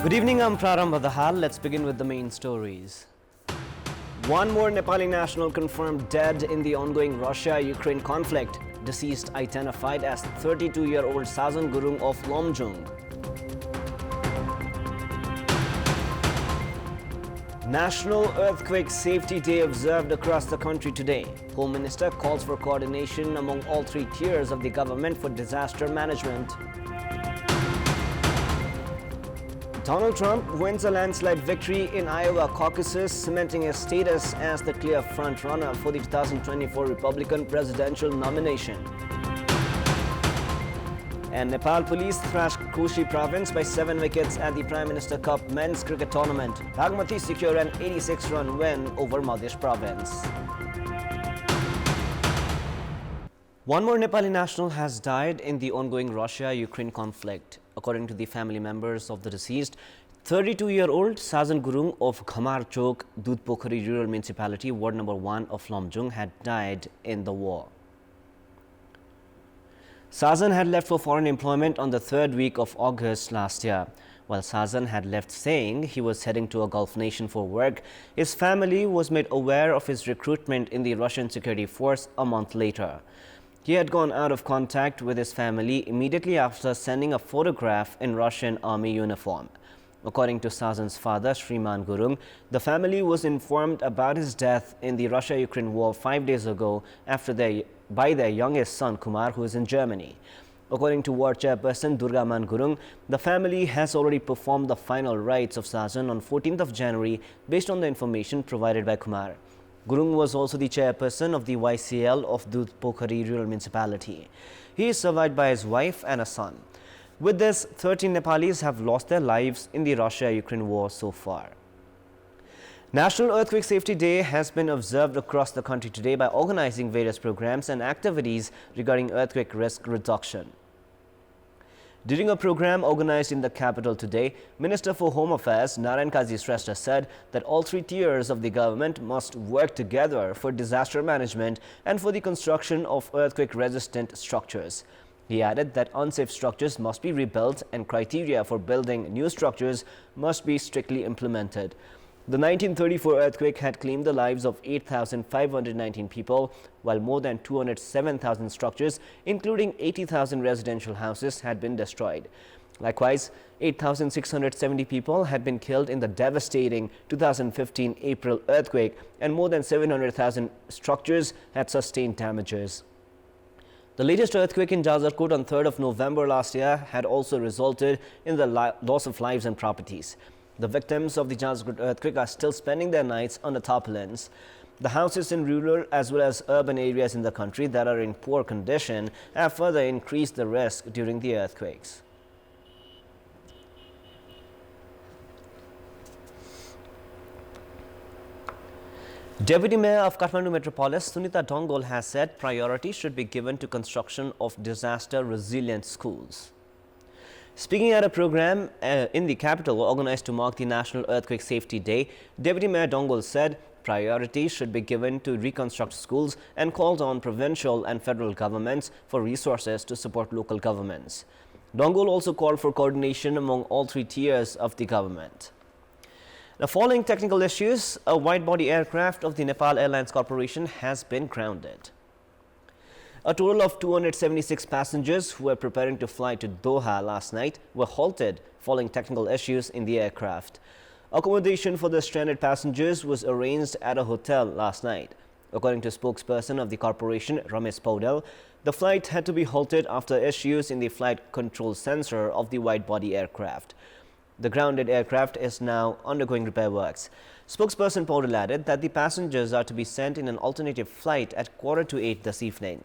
Good evening, I'm Prarambha, Dahal. Let's begin with the main stories. One more Nepali national confirmed dead in the ongoing Russia-Ukraine conflict. Deceased identified as 32-year-old Sajan Gurung of Lomjung. National Earthquake Safety Day observed across the country today. Home Minister calls for coordination among all three tiers of the government for disaster management. Donald Trump wins a landslide victory in Iowa caucuses, cementing his status as the clear front-runner for the 2024 Republican presidential nomination. And Nepal police thrashed Koshi province by 7 wickets at the Prime Minister Cup men's cricket tournament. Bagmati secured an 86-run win over Madhya province. One more Nepali national has died in the ongoing Russia-Ukraine conflict. According to the family members of the deceased, 32-year-old Sajan Gurung of Khamar Chok, Dudhpokhari Rural Municipality, Ward number 1 of Lomjung, had died in the war. Sajan had left for foreign employment on the 3rd week of August last year. While Sajan had left saying he was heading to a Gulf nation for work, his family was made aware of his recruitment in the Russian security force a month later. He had gone out of contact with his family immediately after sending a photograph in Russian army uniform. According to Sajan's father, Shriman Gurung, the family was informed about his death in the Russia-Ukraine war 5 days ago by their youngest son Kumar, who is in Germany. According to war chairperson Durgaman Gurung, the family has already performed the final rites of Sajan on 14th of January based on the information provided by Kumar. Gurung was also the chairperson of the YCL of Dudhpokhari Rural Municipality. He is survived by his wife and a son. With this, 13 Nepalis have lost their lives in the Russia-Ukraine war so far. National Earthquake Safety Day has been observed across the country today by organizing various programs and activities regarding earthquake risk reduction. During a program organized in the capital today, Minister for Home Affairs Narayan Kaji Shrestha said that all three tiers of the government must work together for disaster management and for the construction of earthquake-resistant structures. He added that unsafe structures must be rebuilt and criteria for building new structures must be strictly implemented. The 1934 earthquake had claimed the lives of 8,519 people, while more than 207,000 structures, including 80,000 residential houses, had been destroyed. Likewise, 8,670 people had been killed in the devastating 2015 April earthquake, and more than 700,000 structures had sustained damages. The latest earthquake in Jajarkot on 3rd of November last year had also resulted in the loss of lives and properties. The victims of the Jajarkot earthquake are still spending their nights on the tarpaulins. The houses in rural as well as urban areas in the country that are in poor condition have further increased the risk during the earthquakes. Deputy Mayor of Kathmandu Metropolis, Sunita Dongol, has said priority should be given to construction of disaster-resilient schools. Speaking at a program in the capital organized to mark the National Earthquake Safety Day, Deputy Mayor Dongol said priority should be given to reconstruct schools and called on provincial and federal governments for resources to support local governments. Dongol also called for coordination among all three tiers of the government. Now, following technical issues, a wide-body aircraft of the Nepal Airlines Corporation has been grounded. A total of 276 passengers who were preparing to fly to Doha last night were halted following technical issues in the aircraft. Accommodation for the stranded passengers was arranged at a hotel last night. According to spokesperson of the corporation, Ramesh Paudel, the flight had to be halted after issues in the flight control sensor of the wide-body aircraft. The grounded aircraft is now undergoing repair works. Spokesperson Paudel added that the passengers are to be sent in an alternative flight at 7:45 this evening.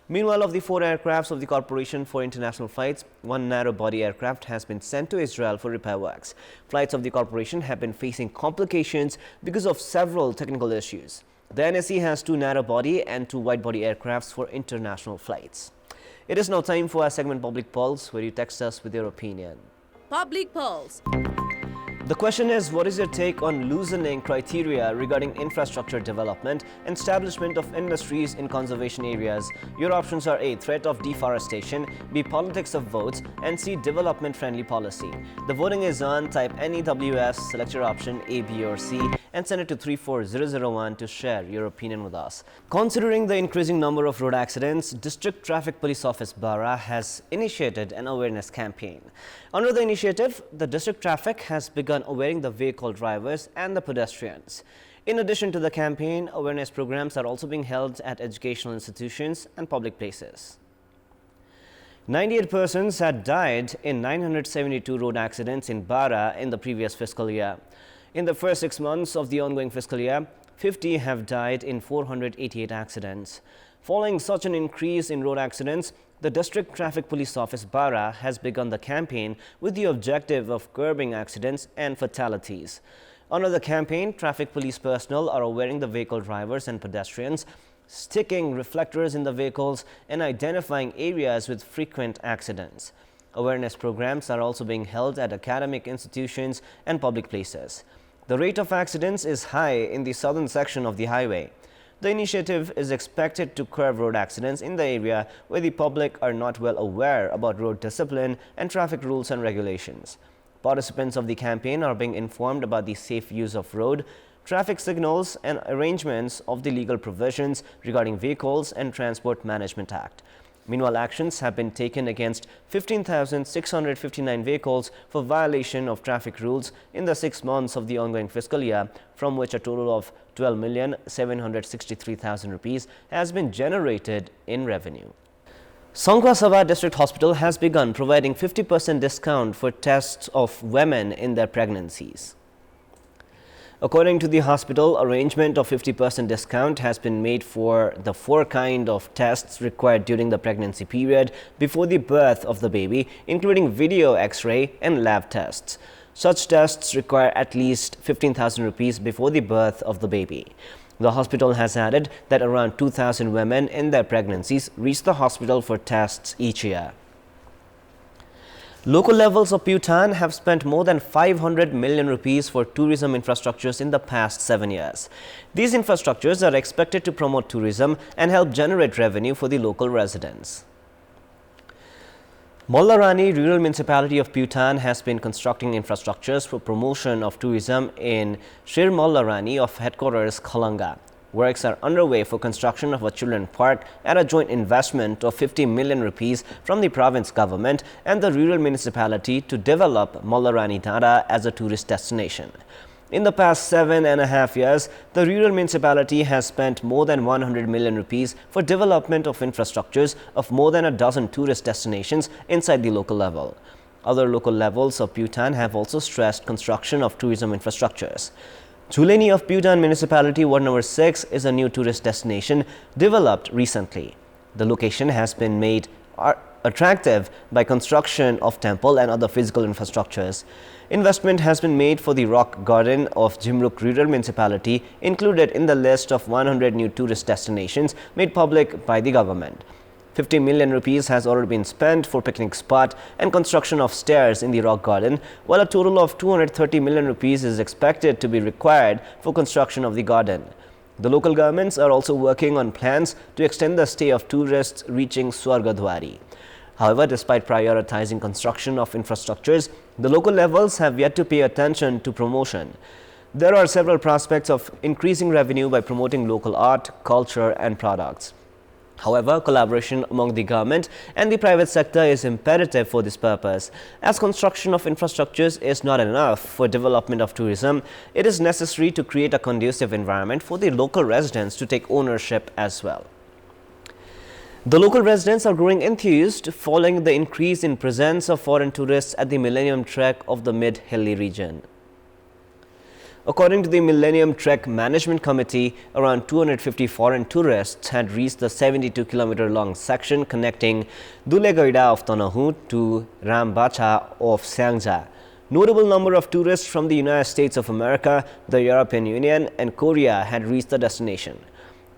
Meanwhile, of the 4 aircrafts of the Corporation for International Flights, 1 narrow-body aircraft has been sent to Israel for repair works. Flights of the Corporation have been facing complications because of several technical issues. The NSE has 2 narrow-body and 2 wide-body aircrafts for international flights. It is now time for our segment Public Pulse, where you text us with your opinion. Public Pulse. The question is, what is your take on loosening criteria regarding infrastructure development and establishment of industries in conservation areas? Your options are A. Threat of deforestation, B. Politics of votes, and C. Development-friendly policy. The voting is on. Type NEWS, select your option A, B or C, and send it to 34001 to share your opinion with us. Considering the increasing number of road accidents, District Traffic Police Office Bara has initiated an awareness campaign. Under the initiative, the District Traffic has begun awareing the vehicle drivers and the pedestrians. In addition to the campaign, awareness programs are also being held at educational institutions and public places. 98 persons had died in 972 road accidents in Bara in the previous fiscal year. In the first 6 months of the ongoing fiscal year, 50 have died in 488 accidents. Following such an increase in road accidents, the District Traffic Police Office Bara has begun the campaign with the objective of curbing accidents and fatalities. Under the campaign, traffic police personnel are awareing the vehicle drivers and pedestrians, sticking reflectors in the vehicles and identifying areas with frequent accidents. Awareness programs are also being held at academic institutions and public places. The rate of accidents is high in the southern section of the highway. The initiative is expected to curb road accidents in the area where the public are not well aware about road discipline and traffic rules and regulations. Participants of the campaign are being informed about the safe use of road, traffic signals and arrangements of the legal provisions regarding Vehicles and Transport Management Act. Meanwhile, actions have been taken against 15,659 vehicles for violation of traffic rules in the 6 months of the ongoing fiscal year, from which a total of 12,763,000 rupees has been generated in revenue. Sankhya District Hospital has begun providing 50% discount for tests of women in their pregnancies. According to the hospital, arrangement of 50% discount has been made for the 4 kinds of tests required during the pregnancy period before the birth of the baby, including video X-ray and lab tests. Such tests require at least 15,000 rupees before the birth of the baby. The hospital has added that around 2,000 women in their pregnancies reach the hospital for tests each year. Local levels of Bhutan have spent more than 500 million rupees for tourism infrastructures in the past 7 years. These infrastructures are expected to promote tourism and help generate revenue for the local residents. Mollarani Rural Municipality of Bhutan has been constructing infrastructures for promotion of tourism in Shir Mollarani of headquarters Khalanga. Works are underway for construction of a children park at a joint investment of 50 million rupees from the province government and the rural municipality to develop Mollarani Dara as a tourist destination. In the past 7.5 years, the rural municipality has spent more than 100 million rupees for development of infrastructures of more than a dozen tourist destinations inside the local level. Other local levels of Bhutan have also stressed construction of tourism infrastructures. Chuleni of Bhutan Municipality Ward Number 6 is a new tourist destination developed recently. The location has been made attractive by construction of temple and other physical infrastructures. Investment has been made for the rock garden of Jimruk Rural Municipality, included in the list of 100 new tourist destinations made public by the government. 50 million rupees has already been spent for picnic spot and construction of stairs in the rock garden, while a total of 230 million rupees is expected to be required for construction of the garden. The local governments are also working on plans to extend the stay of tourists reaching Swargadwari. However, despite prioritizing construction of infrastructures, the local levels have yet to pay attention to promotion. There are several prospects of increasing revenue by promoting local art, culture and products. However, collaboration among the government and the private sector is imperative for this purpose. As construction of infrastructures is not enough for development of tourism, it is necessary to create a conducive environment for the local residents to take ownership as well. The local residents are growing enthused following the increase in presence of foreign tourists at the Millennium Track of the Mid-Hilly region. According to the Millennium Track Management Committee, around 250 foreign tourists had reached the 72-kilometer-long section connecting Dulegaida of Tanahu to Rambacha of Syangja. Notable number of tourists from the United States of America, the European Union and Korea had reached the destination.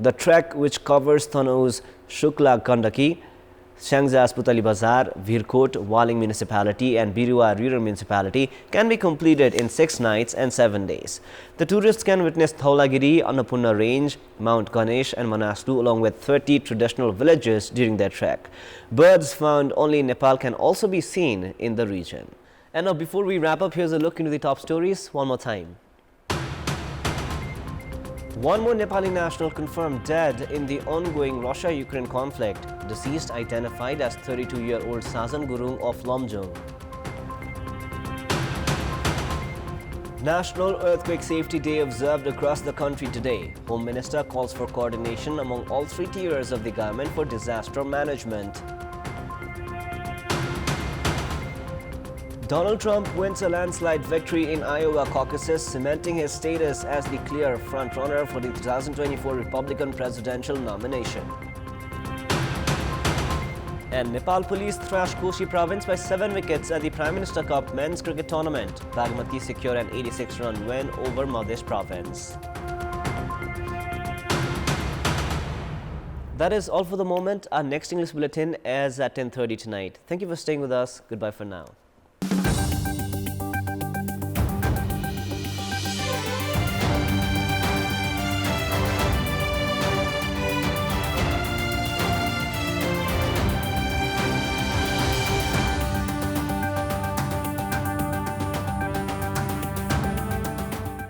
The trek, which covers Tanahu's Shukla Gandaki, Syangjas Putali Bazar, Virkot, Waling Municipality and Birua Rural Municipality can be completed in 6 nights and 7 days. The tourists can witness Thaulagiri, Annapurna Range, Mount Ganesh and Manaslu along with 30 traditional villages during their trek. Birds found only in Nepal can also be seen in the region. And now before we wrap up, here's a look into the top stories one more time. One more Nepali national confirmed dead in the ongoing Russia-Ukraine conflict. Deceased identified as 32-year-old Sajan Gurung of Lomjong. National Earthquake Safety Day observed across the country today. Home Minister calls for coordination among all 3 tiers of the government for disaster management. Donald Trump wins a landslide victory in Iowa caucuses, cementing his status as the clear frontrunner for the 2024 Republican presidential nomination. And Nepal police thrashed Koshi province by 7 wickets at the Prime Minister Cup men's cricket tournament. Bagmati secured an 86-run win over Madhya province. That is all for the moment. Our next English bulletin airs at 10:30 tonight. Thank you for staying with us. Goodbye for now.